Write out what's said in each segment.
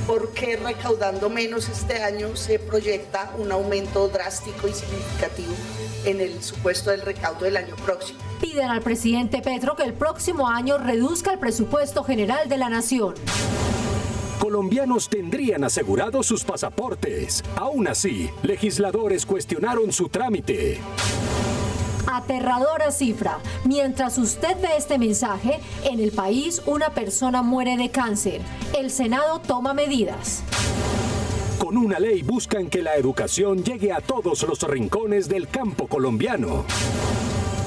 porque recaudando menos este año se proyecta un aumento drástico y significativo en el supuesto del recaudo del año próximo. Piden al presidente Petro que el próximo año reduzca el presupuesto general de la nación. Colombianos tendrían asegurados sus pasaportes. Aún así, legisladores cuestionaron su trámite. Aterradora cifra. Mientras usted ve este mensaje, en el país una persona muere de cáncer. El Senado toma medidas. Con una ley buscan que la educación llegue a todos los rincones del campo colombiano.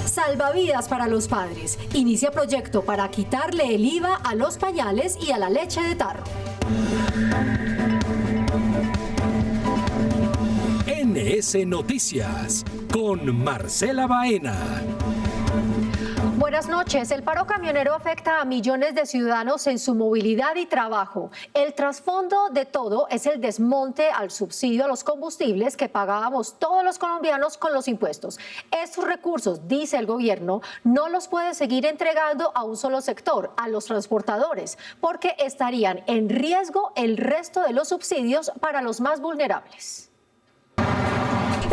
Salvavidas para los padres. Inicia proyecto para quitarle el IVA a los pañales y a la leche de tarro. NS Noticias con Marcela Baena. Buenas noches. El paro camionero afecta a millones de ciudadanos en su movilidad y trabajo. El trasfondo de todo es el desmonte al subsidio a los combustibles que pagábamos todos los colombianos con los impuestos. Estos recursos, dice el gobierno, no los puede seguir entregando a un solo sector, a los transportadores, porque estarían en riesgo el resto de los subsidios para los más vulnerables.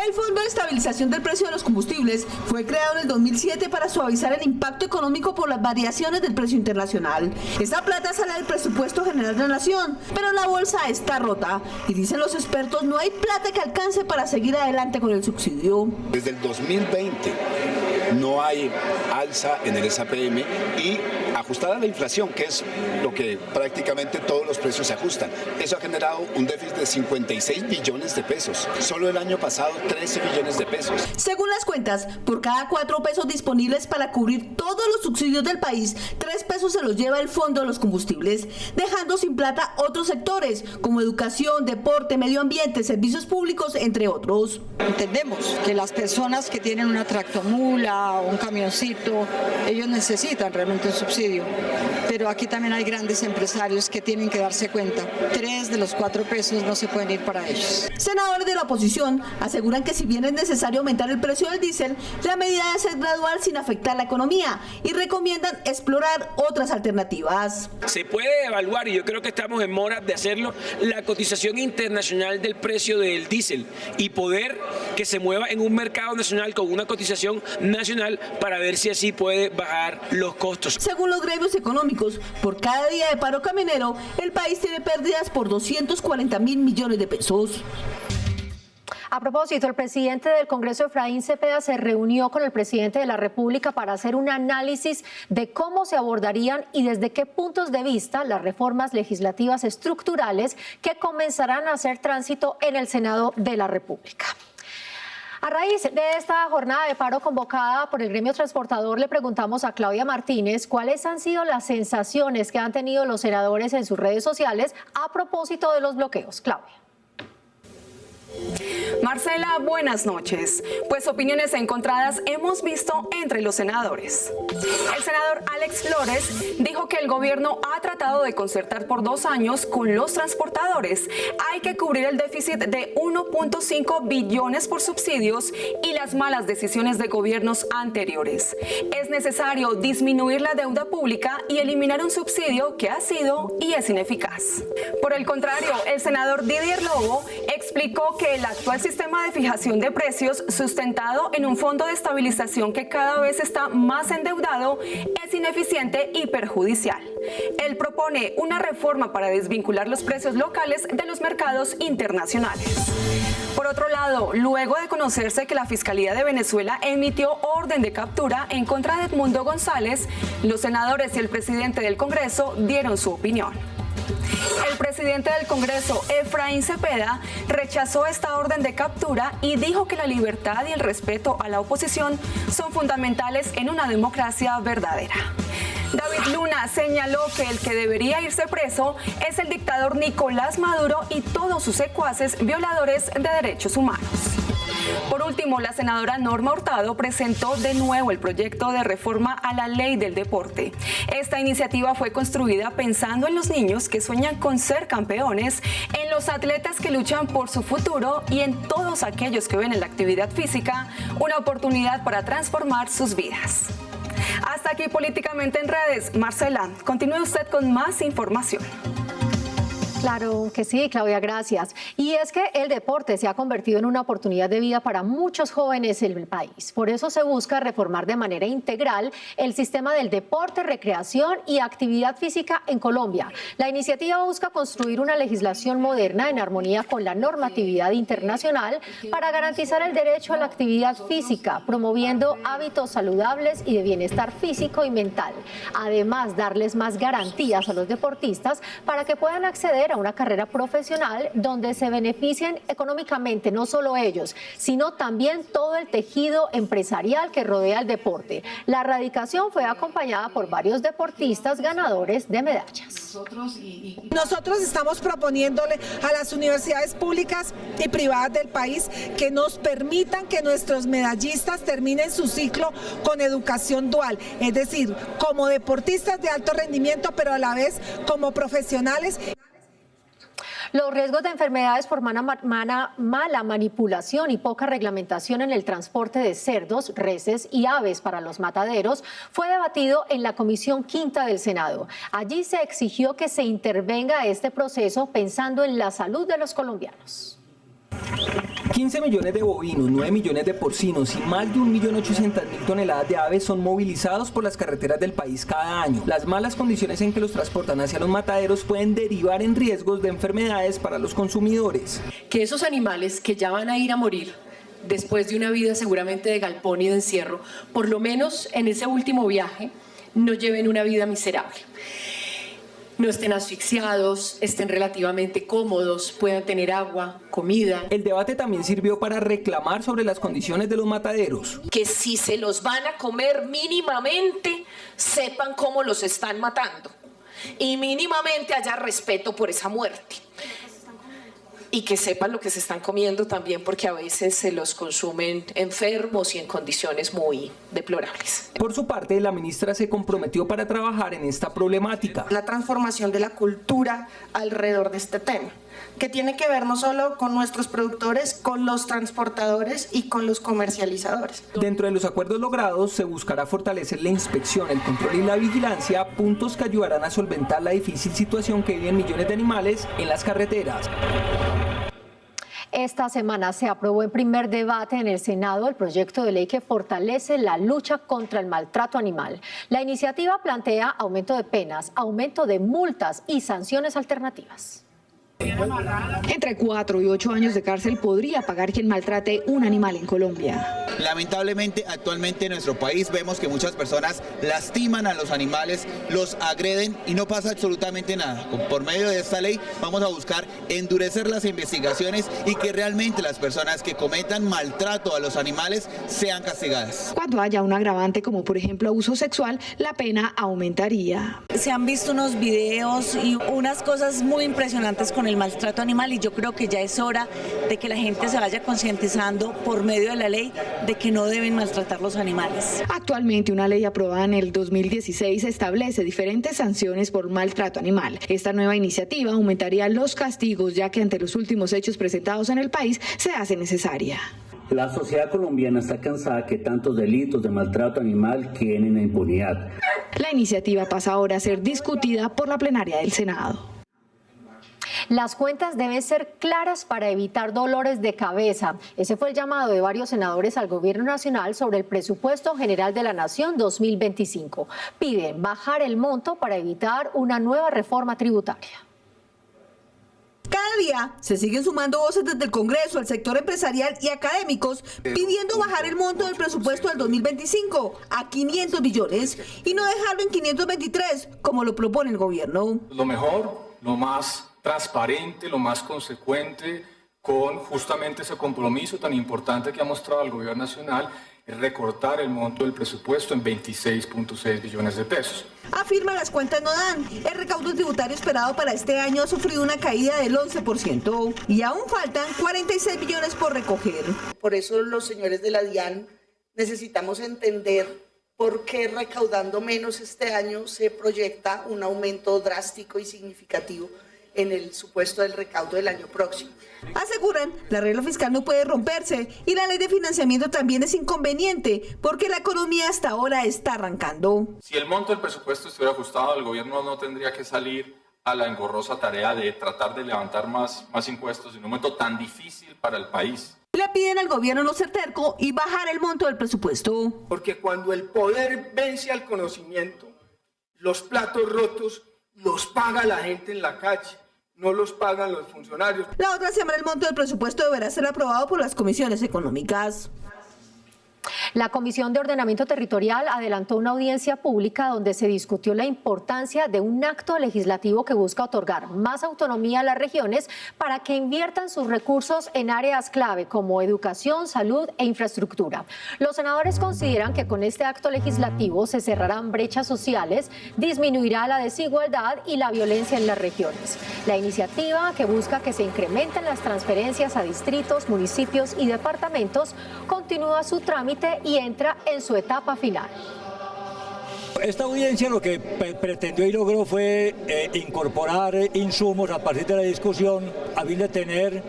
El Fondo de Estabilización del Precio de los Combustibles fue creado en el 2007 para suavizar el impacto económico por las variaciones del precio internacional. Esta plata sale del presupuesto general de la nación, pero la bolsa está rota y dicen los expertos no hay plata que alcance para seguir adelante con el subsidio. Desde el 2020 no hay alza en el SAPM y ajustada a la inflación, que es lo que prácticamente todos los precios se ajustan. Eso ha generado un déficit de 56 billones de pesos. Solo el año pasado 13 billones de pesos. Según las cuentas, por cada 4 pesos disponibles para cubrir todos los subsidios del país, 3 pesos se los lleva el Fondo de los Combustibles, dejando sin plata otros sectores como educación, deporte, medio ambiente, servicios públicos, entre otros. Entendemos que las personas que tienen una tractomula o un camioncito, ellos necesitan realmente un subsidio, pero aquí también hay grandes empresarios que tienen que darse cuenta. 3 de los 4 pesos no se pueden ir para ellos. Senadores de la oposición aseguran que si bien es necesario aumentar el precio del diésel, la medida debe ser gradual sin afectar la economía y recomiendan explorar otras alternativas. Se puede evaluar, y yo creo que estamos en mora de hacerlo, la cotización internacional del precio del diésel y poder que se mueva en un mercado nacional con una cotización nacional para ver si así puede bajar los costos. Según los gremios económicos, por cada día de paro camionero, el país tiene pérdidas por 240.000 millones de pesos. A propósito, el presidente del Congreso, Efraín Cepeda, se reunió con el presidente de la República para hacer un análisis de cómo se abordarían y desde qué puntos de vista las reformas legislativas estructurales que comenzarán a hacer tránsito en el Senado de la República. A raíz de esta jornada de paro convocada por el gremio transportador, le preguntamos a Claudia Martínez cuáles han sido las sensaciones que han tenido los senadores en sus redes sociales a propósito de los bloqueos. Claudia. Marcela, buenas noches. Pues opiniones encontradas hemos visto entre los senadores. El senador Alex Flores dijo que el gobierno ha tratado de concertar por 2 años con los transportadores. Hay que cubrir el déficit de 1.5 billones por subsidios y las malas decisiones de gobiernos anteriores. Es necesario disminuir la deuda pública y eliminar un subsidio que ha sido y es ineficaz. Por el contrario, el senador Didier Lobo explicó que el actual sistema de fijación de precios sustentado en un fondo de estabilización que cada vez está más endeudado es ineficiente y perjudicial. Él propone una reforma para desvincular los precios locales de los mercados internacionales. Por otro lado, luego de conocerse que la Fiscalía de Venezuela emitió orden de captura en contra de Edmundo González, los senadores y el presidente del Congreso dieron su opinión. El presidente del Congreso, Efraín Cepeda, rechazó esta orden de captura y dijo que la libertad y el respeto a la oposición son fundamentales en una democracia verdadera. David Luna señaló que el que debería irse preso es el dictador Nicolás Maduro y todos sus secuaces violadores de derechos humanos. Por último, la senadora Norma Hurtado presentó de nuevo el proyecto de reforma a la ley del deporte. Esta iniciativa fue construida pensando en los niños que sueñan con ser campeones, en los atletas que luchan por su futuro y en todos aquellos que ven en la actividad física una oportunidad para transformar sus vidas. Hasta aquí Políticamente en Redes. Marcela, continúe usted con más información. Claro que sí, Claudia, gracias. Y es que el deporte se ha convertido en una oportunidad de vida para muchos jóvenes en el país. Por eso se busca reformar de manera integral el sistema del deporte, recreación y actividad física en Colombia. La iniciativa busca construir una legislación moderna en armonía con la normatividad internacional para garantizar el derecho a la actividad física, promoviendo hábitos saludables y de bienestar físico y mental. Además, darles más garantías a los deportistas para que puedan acceder a una carrera profesional donde se beneficien económicamente no solo ellos, sino también todo el tejido empresarial que rodea el deporte. La erradicación fue acompañada por varios deportistas ganadores de medallas. Nosotros estamos proponiéndole a las universidades públicas y privadas del país que nos permitan que nuestros medallistas terminen su ciclo con educación dual, es decir, como deportistas de alto rendimiento, pero a la vez como profesionales. Los riesgos de enfermedades por mala manipulación y poca reglamentación en el transporte de cerdos, reses y aves para los mataderos fue debatido en la Comisión Quinta del Senado. Allí se exigió que se intervenga este proceso pensando en la salud de los colombianos. 15 millones de bovinos, 9 millones de porcinos y más de 1.800.000 toneladas de aves son movilizados por las carreteras del país cada año. Las malas condiciones en que los transportan hacia los mataderos pueden derivar en riesgos de enfermedades para los consumidores. Que esos animales que ya van a ir a morir después de una vida seguramente de galpón y de encierro, por lo menos en ese último viaje, no lleven una vida miserable. No estén asfixiados, estén relativamente cómodos, puedan tener agua, comida. El debate también sirvió para reclamar sobre las condiciones de los mataderos. Que si se los van a comer mínimamente, sepan cómo los están matando y mínimamente haya respeto por esa muerte. Y que sepan lo que se están comiendo también, porque a veces se los consumen enfermos y en condiciones muy deplorables. Por su parte, la ministra se comprometió para trabajar en esta problemática. La transformación de la cultura alrededor de este tema, que tiene que ver no solo con nuestros productores, con los transportadores y con los comercializadores. Dentro de los acuerdos logrados se buscará fortalecer la inspección, el control y la vigilancia, puntos que ayudarán a solventar la difícil situación que viven millones de animales en las carreteras. Esta semana se aprobó en primer debate en el Senado el proyecto de ley que fortalece la lucha contra el maltrato animal. La iniciativa plantea aumento de penas, aumento de multas y sanciones alternativas. Entre 4 y 8 años de cárcel podría pagar quien maltrate un animal en Colombia. Lamentablemente, actualmente en nuestro país vemos que muchas personas lastiman a los animales, los agreden y no pasa absolutamente nada. Por medio de esta ley vamos a buscar endurecer las investigaciones y que realmente las personas que cometan maltrato a los animales sean castigadas. Cuando haya un agravante como por ejemplo abuso sexual, la pena aumentaría. Se han visto unos videos y unas cosas muy impresionantes con el maltrato animal y yo creo que ya es hora de que la gente se vaya concientizando por medio de la ley de que no deben maltratar los animales. Actualmente una ley aprobada en el 2016 establece diferentes sanciones por maltrato animal. Esta nueva iniciativa aumentaría los castigos ya que ante los últimos hechos presentados en el país se hace necesaria. La sociedad colombiana está cansada que tantos delitos de maltrato animal queden en la impunidad. La iniciativa pasa ahora a ser discutida por la plenaria del Senado. Las cuentas deben ser claras para evitar dolores de cabeza. Ese fue el llamado de varios senadores al Gobierno Nacional sobre el Presupuesto General de la Nación 2025. Piden bajar el monto para evitar una nueva reforma tributaria. Cada día se siguen sumando voces desde el Congreso, el sector empresarial y académicos pidiendo bajar el monto del presupuesto del 2025 a 500 billones y no dejarlo en 523 como lo propone el gobierno. Lo mejor, lo más transparente, lo más consecuente con justamente ese compromiso tan importante que ha mostrado el Gobierno Nacional es recortar el monto del presupuesto en 26.6 billones de pesos. Afirma las cuentas no dan. El recaudo tributario esperado para este año ha sufrido una caída del 11% y aún faltan 46 billones por recoger. Por eso los señores de la DIAN necesitamos entender por qué recaudando menos este año se proyecta un aumento drástico y significativo en el supuesto del recaudo del año próximo. Aseguran, la regla fiscal no puede romperse y la ley de financiamiento también es inconveniente porque la economía hasta ahora está arrancando. Si el monto del presupuesto estuviera ajustado, el gobierno no tendría que salir a la engorrosa tarea de tratar de levantar más impuestos en un momento tan difícil para el país. Le piden al gobierno no ser terco y bajar el monto del presupuesto. Porque cuando el poder vence al conocimiento, los platos rotos los paga la gente en la calle, no los pagan los funcionarios. La otra semana el monto del presupuesto deberá ser aprobado por las comisiones económicas. La Comisión de Ordenamiento Territorial adelantó una audiencia pública donde se discutió la importancia de un acto legislativo que busca otorgar más autonomía a las regiones para que inviertan sus recursos en áreas clave como educación, salud e infraestructura. Los senadores consideran que con este acto legislativo se cerrarán brechas sociales, disminuirá la desigualdad y la violencia en las regiones. La iniciativa, que busca que se incrementen las transferencias a distritos, municipios y departamentos, continúa su trámite y entra en su etapa final. Esta audiencia lo que pretendió y logró fue incorporar insumos a partir de la discusión a fin de tener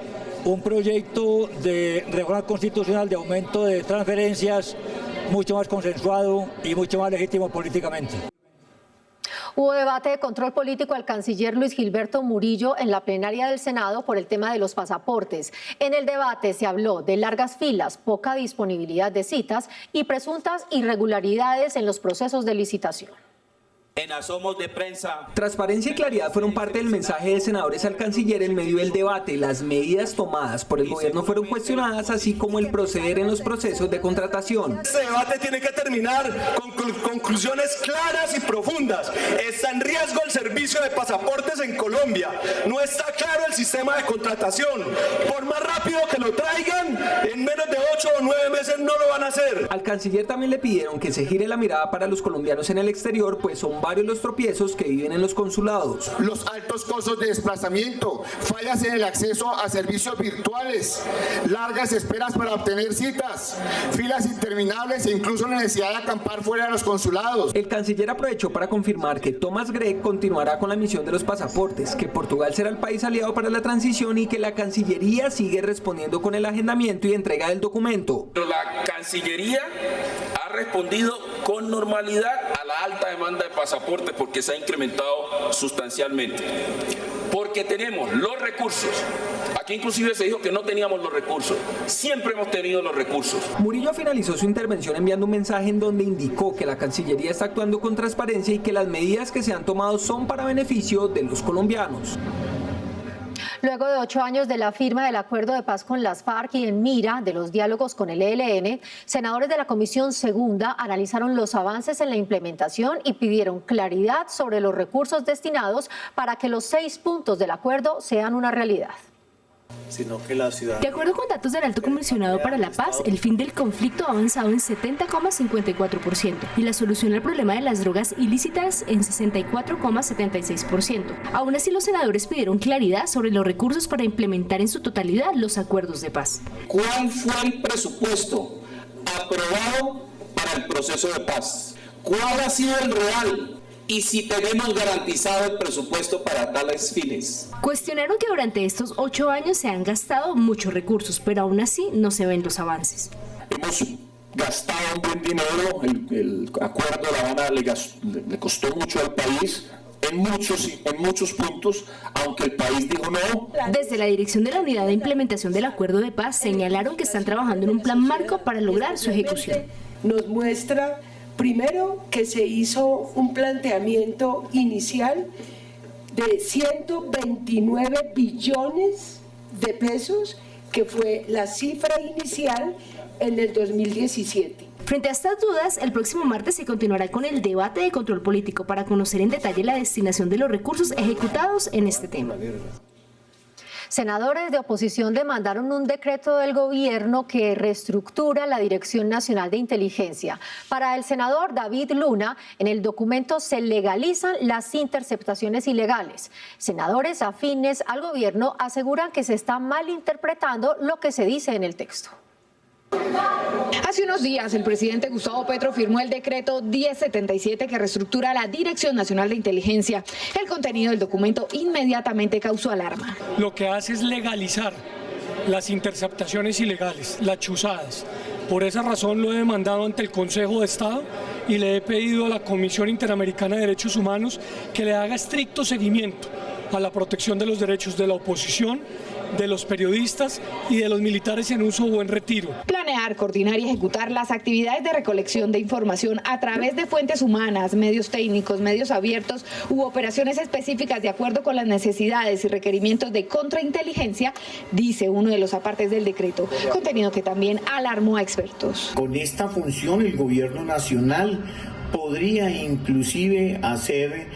un proyecto de reforma constitucional de aumento de transferencias mucho más consensuado y mucho más legítimo políticamente. Hubo debate de control político al canciller Luis Gilberto Murillo en la plenaria del Senado por el tema de los pasaportes. En el debate se habló de largas filas, poca disponibilidad de citas y presuntas irregularidades en los procesos de licitación. En asomos de prensa. Transparencia y claridad fueron parte del mensaje de senadores al canciller en medio del debate. Las medidas tomadas por el gobierno fueron cuestionadas, así como el proceder en los procesos de contratación. Este debate tiene que terminar con conclusiones claras y profundas. Está en riesgo el servicio de pasaportes en Colombia. No está claro el sistema de contratación. Por más rápido que lo traigan, en menos de 8 o 9 meses no lo van a hacer. Al canciller también le pidieron que se gire la mirada para los colombianos en el exterior, pues son varios los tropiezos que viven en los consulados. Los altos costos de desplazamiento, fallas en el acceso a servicios virtuales, largas esperas para obtener citas, filas interminables e incluso la necesidad de acampar fuera de los consulados. El canciller aprovechó para confirmar que Thomas Grech continuará con la misión de los pasaportes, que Portugal será el país aliado para la transición y que la Cancillería sigue respondiendo con el agendamiento y entrega del documento. Pero la Cancillería ha respondido con normalidad a la alta demanda de pasaportes porque se ha incrementado sustancialmente. Porque tenemos los recursos. Aquí inclusive se dijo que no teníamos los recursos. Siempre hemos tenido los recursos. Murillo finalizó su intervención enviando un mensaje en donde indicó que la Cancillería está actuando con transparencia y que las medidas que se han tomado son para beneficio de los colombianos. Luego de 8 años de la firma del acuerdo de paz con las FARC y en mira de los diálogos con el ELN, senadores de la Comisión Segunda analizaron los avances en la implementación y pidieron claridad sobre los recursos destinados para que los 6 puntos del acuerdo sean una realidad. Sino que la ciudad... De acuerdo con datos del Alto Comisionado para la Paz, el fin del conflicto ha avanzado en 70,54% y la solución al problema de las drogas ilícitas en 64,76%. Aún así, los senadores pidieron claridad sobre los recursos para implementar en su totalidad los acuerdos de paz. ¿Cuál fue el presupuesto aprobado para el proceso de paz? ¿Cuál ha sido el real? Y si tenemos garantizado el presupuesto para tales fines. Cuestionaron que durante estos 8 años se han gastado muchos recursos, pero aún así no se ven los avances. Hemos gastado un buen dinero, el acuerdo de La Habana le costó mucho al país. En muchos puntos, aunque el país dijo no. Desde la dirección de la Unidad de Implementación del Acuerdo de Paz señalaron que están trabajando en un plan marco para lograr su ejecución. Nos muestra primero que se hizo un planteamiento inicial de 129 billones de pesos, que fue la cifra inicial en el 2017. Frente a estas dudas, el próximo martes se continuará con el debate de control político para conocer en detalle la destinación de los recursos ejecutados en este tema. Senadores de oposición demandaron un decreto del gobierno que reestructura la Dirección Nacional de Inteligencia. Para el senador David Luna, en el documento se legalizan las interceptaciones ilegales. Senadores afines al gobierno aseguran que se está malinterpretando lo que se dice en el texto. Hace unos días, el presidente Gustavo Petro firmó el decreto 1077 que reestructura la Dirección Nacional de Inteligencia. El contenido del documento inmediatamente causó alarma. Lo que hace es legalizar las interceptaciones ilegales, las chuzadas, Por esa razón lo he demandado ante el Consejo de Estado y le he pedido a la Comisión Interamericana de Derechos Humanos que le haga estricto seguimiento a la protección de los derechos de la oposición, de los periodistas y de los militares en uso o en retiro. Planear, coordinar y ejecutar las actividades de recolección de información a través de fuentes humanas, medios técnicos, medios abiertos u operaciones específicas de acuerdo con las necesidades y requerimientos de contrainteligencia, dice uno de los apartes del decreto, contenido que también alarmó a expertos. Con esta función el gobierno nacional podría inclusive hacer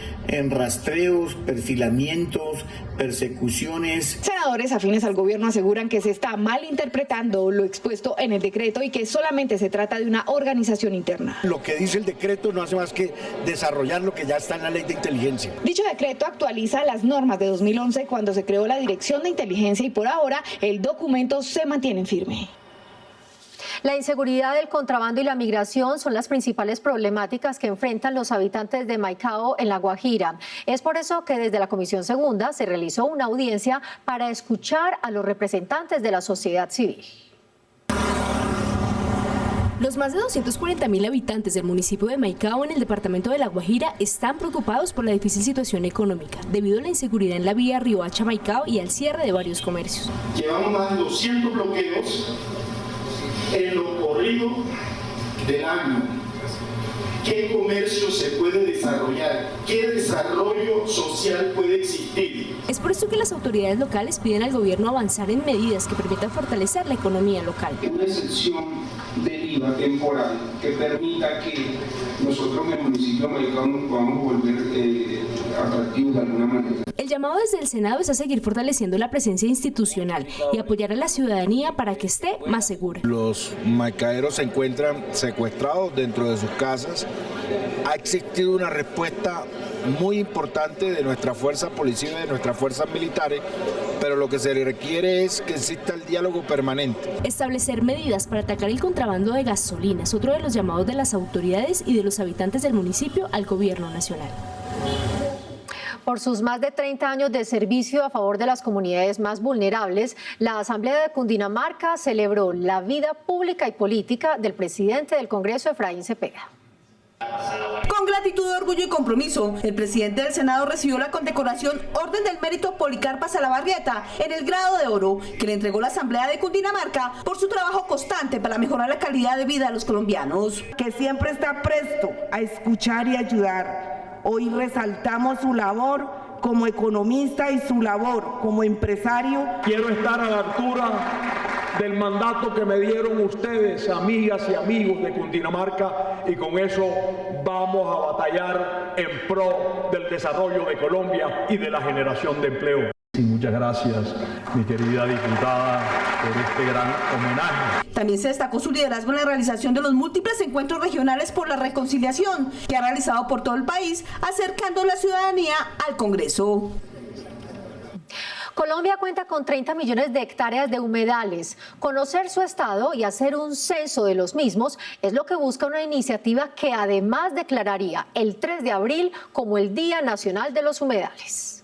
rastreos, perfilamientos, persecuciones. Senadores afines al gobierno aseguran que se está malinterpretando lo expuesto en el decreto y que solamente se trata de una organización interna. Lo que dice el decreto no hace más que desarrollar lo que ya está en la ley de inteligencia. Dicho decreto actualiza las normas de 2011 cuando se creó la Dirección de Inteligencia y por ahora el documento se mantiene firme. La inseguridad, el contrabando y la migración son las principales problemáticas que enfrentan los habitantes de Maicao en La Guajira. Es por eso que desde la Comisión Segunda se realizó una audiencia para escuchar a los representantes de la sociedad civil. Los más de 240.000 habitantes del municipio de Maicao en el departamento de La Guajira están preocupados por la difícil situación económica debido a la inseguridad en la vía Riohacha-Maicao y al cierre de varios comercios. Llevamos más de 200 bloqueos en lo corrido del año. ¿Qué comercio se puede desarrollar? ¿Qué desarrollo social puede existir? Es por esto que las autoridades locales piden al gobierno avanzar en medidas que permitan fortalecer la economía local. Una excepción del IVA temporal que permita que nosotros en el municipio de Maicao nos podamos volver atractivos de alguna manera. El llamado desde el Senado es a seguir fortaleciendo la presencia institucional y apoyar a la ciudadanía para que esté más segura. Los maicaeros se encuentran secuestrados dentro de sus casas. Ha existido una respuesta muy importante de nuestra fuerza policial y de nuestras fuerzas militares, pero lo que se requiere es que exista el diálogo permanente. Establecer medidas para atacar el contrabando de gasolina es otro de los llamados de las autoridades y de los habitantes del municipio al gobierno nacional. Por sus más de 30 años de servicio a favor de las comunidades más vulnerables, la Asamblea de Cundinamarca celebró la vida pública y política del presidente del Congreso, Efraín Cepeda. Con gratitud, orgullo y compromiso, el presidente del Senado recibió la condecoración Orden del Mérito Policarpa Salabarrieta en el grado de oro que le entregó la Asamblea de Cundinamarca por su trabajo constante para mejorar la calidad de vida de los colombianos. Que siempre está presto a escuchar y ayudar. Hoy resaltamos su labor como economista y su labor como empresario. Quiero estar a la altura del mandato que me dieron ustedes, amigas y amigos de Cundinamarca, y con eso vamos a batallar en pro del desarrollo de Colombia y de la generación de empleo. Y muchas gracias, mi querida diputada, por este gran homenaje. También se destacó su liderazgo en la realización de los múltiples encuentros regionales por la reconciliación que ha realizado por todo el país, acercando a la ciudadanía al Congreso. Colombia cuenta con 30 millones de hectáreas de humedales. Conocer su estado y hacer un censo de los mismos es lo que busca una iniciativa que además declararía el 3 de abril como el Día Nacional de los Humedales.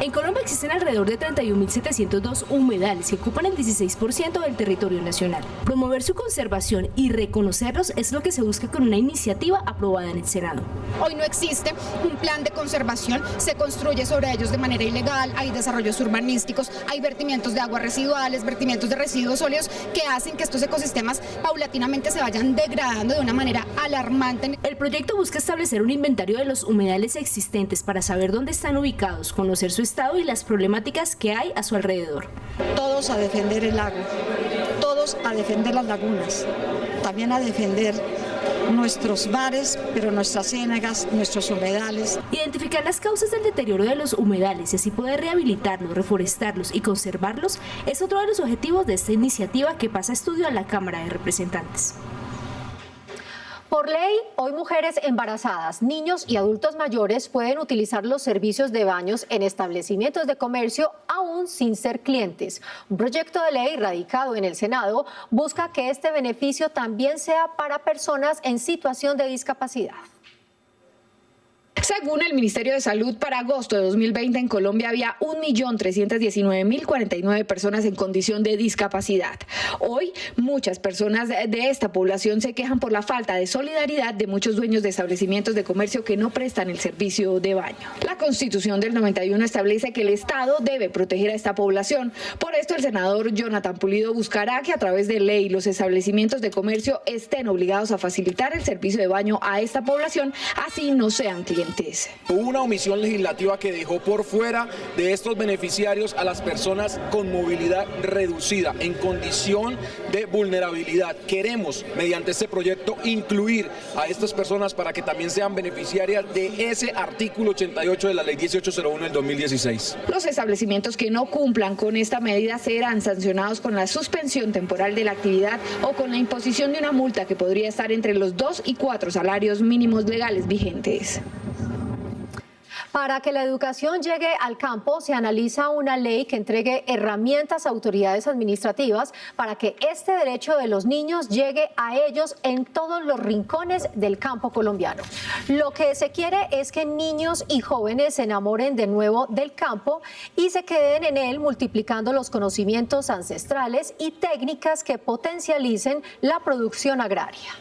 En Colombia existen alrededor de 31.702 humedales que ocupan el 16% del territorio nacional. Promover su conservación y reconocerlos es lo que se busca con una iniciativa aprobada en el Senado. Hoy no existe un plan de conservación, se construye sobre ellos de manera ilegal, hay desarrollos urbanísticos, hay vertimientos de aguas residuales, vertimientos de residuos sólidos que hacen que estos ecosistemas paulatinamente se vayan degradando de una manera alarmante. El proyecto busca establecer un inventario de los humedales existentes para saber dónde están ubicados, conocer su estado y las problemáticas que hay a su alrededor. Todos a defender el lago, todos a defender las lagunas, también a defender nuestros mares, pero nuestras ciénagas, nuestros humedales. Identificar las causas del deterioro de los humedales y así poder rehabilitarlos, reforestarlos y conservarlos es otro de los objetivos de esta iniciativa que pasa a estudio a la Cámara de Representantes. Por ley, hoy mujeres embarazadas, niños y adultos mayores pueden utilizar los servicios de baños en establecimientos de comercio aún sin ser clientes. Un proyecto de ley radicado en el Senado busca que este beneficio también sea para personas en situación de discapacidad. Según el Ministerio de Salud, para agosto de 2020 en Colombia había 1.319.049 personas en condición de discapacidad. Hoy, muchas personas de esta población se quejan por la falta de solidaridad de muchos dueños de establecimientos de comercio que no prestan el servicio de baño. La Constitución del 91 establece que el Estado debe proteger a esta población. Por esto, el senador Jonathan Pulido buscará que a través de ley los establecimientos de comercio estén obligados a facilitar el servicio de baño a esta población, así no sean clientes. Hubo una omisión legislativa que dejó por fuera de estos beneficiarios a las personas con movilidad reducida, en condición de vulnerabilidad. Queremos, mediante este proyecto, incluir a estas personas para que también sean beneficiarias de ese artículo 88 de la Ley 1801 del 2016. Los establecimientos que no cumplan con esta medida serán sancionados con la suspensión temporal de la actividad o con la imposición de una multa que podría estar entre los 2 y 4 salarios mínimos legales vigentes. Para que la educación llegue al campo, se analiza una ley que entregue herramientas a autoridades administrativas para que este derecho de los niños llegue a ellos en todos los rincones del campo colombiano. Lo que se quiere es que niños y jóvenes se enamoren de nuevo del campo y se queden en él, multiplicando los conocimientos ancestrales y técnicas que potencialicen la producción agraria.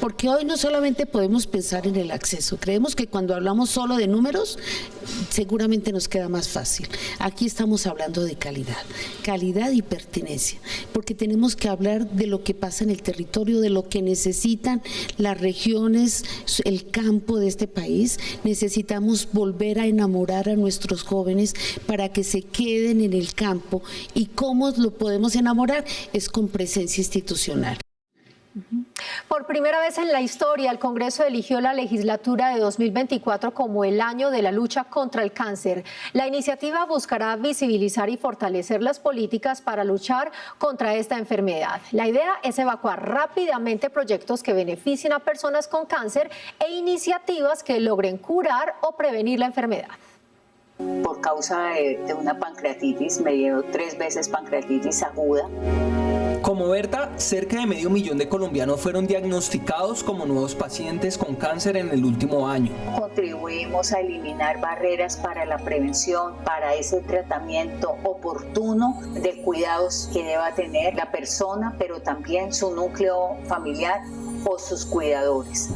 Porque hoy no solamente podemos pensar en el acceso, creemos que cuando hablamos solo de números, seguramente nos queda más fácil. Aquí estamos hablando de calidad y pertinencia, porque tenemos que hablar de lo que pasa en el territorio, de lo que necesitan las regiones, el campo de este país. Necesitamos volver a enamorar a nuestros jóvenes para que se queden en el campo. ¿Y cómo lo podemos enamorar? Es con presencia institucional. Por primera vez en la historia, el Congreso eligió la legislatura de 2024 como el año de la lucha contra el cáncer. La iniciativa buscará visibilizar y fortalecer las políticas para luchar contra esta enfermedad. La idea es evacuar rápidamente proyectos que beneficien a personas con cáncer e iniciativas que logren curar o prevenir la enfermedad. Por causa de una pancreatitis, me dio 3 veces pancreatitis aguda. Como Berta, cerca de 500.000 de colombianos fueron diagnosticados como nuevos pacientes con cáncer en el último año. Contribuimos a eliminar barreras para la prevención, para ese tratamiento oportuno de cuidados que deba tener la persona, pero también su núcleo familiar o sus cuidadores.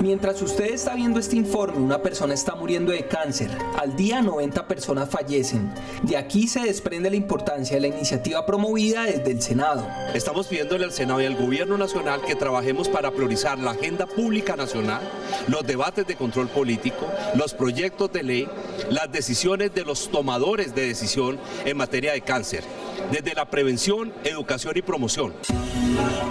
Mientras usted está viendo este informe, una persona está muriendo de cáncer. Al día 90 personas fallecen. De aquí se desprende la importancia de la iniciativa promovida desde el Senado. Estamos pidiéndole al Senado y al Gobierno Nacional que trabajemos para priorizar la agenda pública nacional, los debates de control político, los proyectos de ley, las decisiones de los tomadores de decisión en materia de cáncer, desde la prevención, educación y promoción.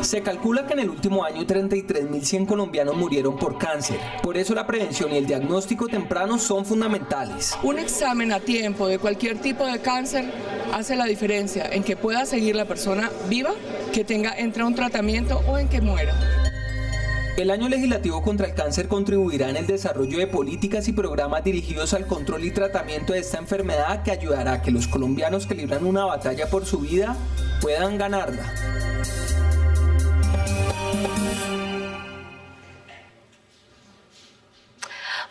Se calcula que en el último año 33.100 colombianos murieron por cáncer. Por eso la prevención y el diagnóstico temprano son fundamentales. Un examen a tiempo de cualquier tipo de cáncer hace la diferencia en que pueda seguir la persona viva, que entre a un tratamiento o en que muera. El año legislativo contra el cáncer contribuirá en el desarrollo de políticas y programas dirigidos al control y tratamiento de esta enfermedad que ayudará a que los colombianos que libran una batalla por su vida puedan ganarla.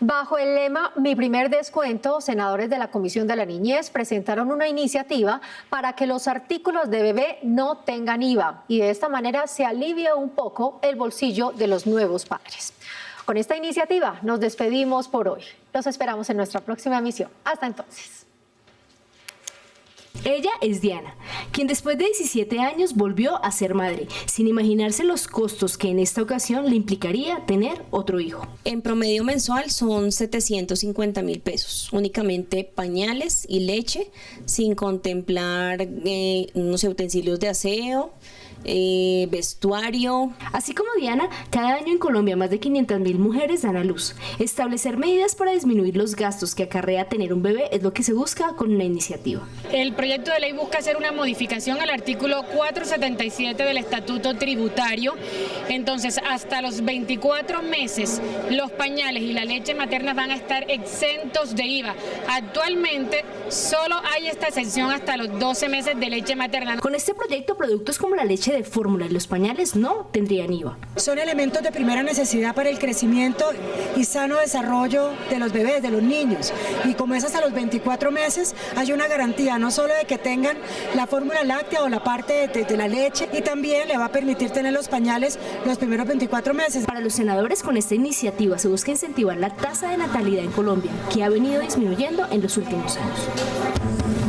Bajo el lema Mi primer descuento, senadores de la Comisión de la Niñez presentaron una iniciativa para que los artículos de bebé no tengan IVA y de esta manera se alivie un poco el bolsillo de los nuevos padres. Con esta iniciativa nos despedimos por hoy. Los esperamos en nuestra próxima emisión. Hasta entonces. Ella es Diana, quien después de 17 años volvió a ser madre, sin imaginarse los costos que en esta ocasión le implicaría tener otro hijo. En promedio mensual son 750.000 pesos, únicamente pañales y leche, sin contemplar utensilios de aseo, vestuario. Así como Diana, cada año en Colombia más de 500.000 mujeres dan a luz. Establecer medidas para disminuir los gastos que acarrea tener un bebé es lo que se busca con una iniciativa. El proyecto de ley busca hacer una modificación al artículo 477 del Estatuto Tributario. Entonces, hasta los 24 meses, los pañales y la leche materna van a estar exentos de IVA. Actualmente, solo hay esta exención hasta los 12 meses de leche materna. Con este proyecto, productos como la leche leche de fórmula y los pañales no tendrían IVA. Son elementos de primera necesidad para el crecimiento y sano desarrollo de los bebés, de los niños. Y como es hasta los 24 meses, hay una garantía no solo de que tengan la fórmula láctea o la parte de la leche, y también le va a permitir tener los pañales los primeros 24 meses. Para los senadores, con esta iniciativa se busca incentivar la tasa de natalidad en Colombia, que ha venido disminuyendo en los últimos años.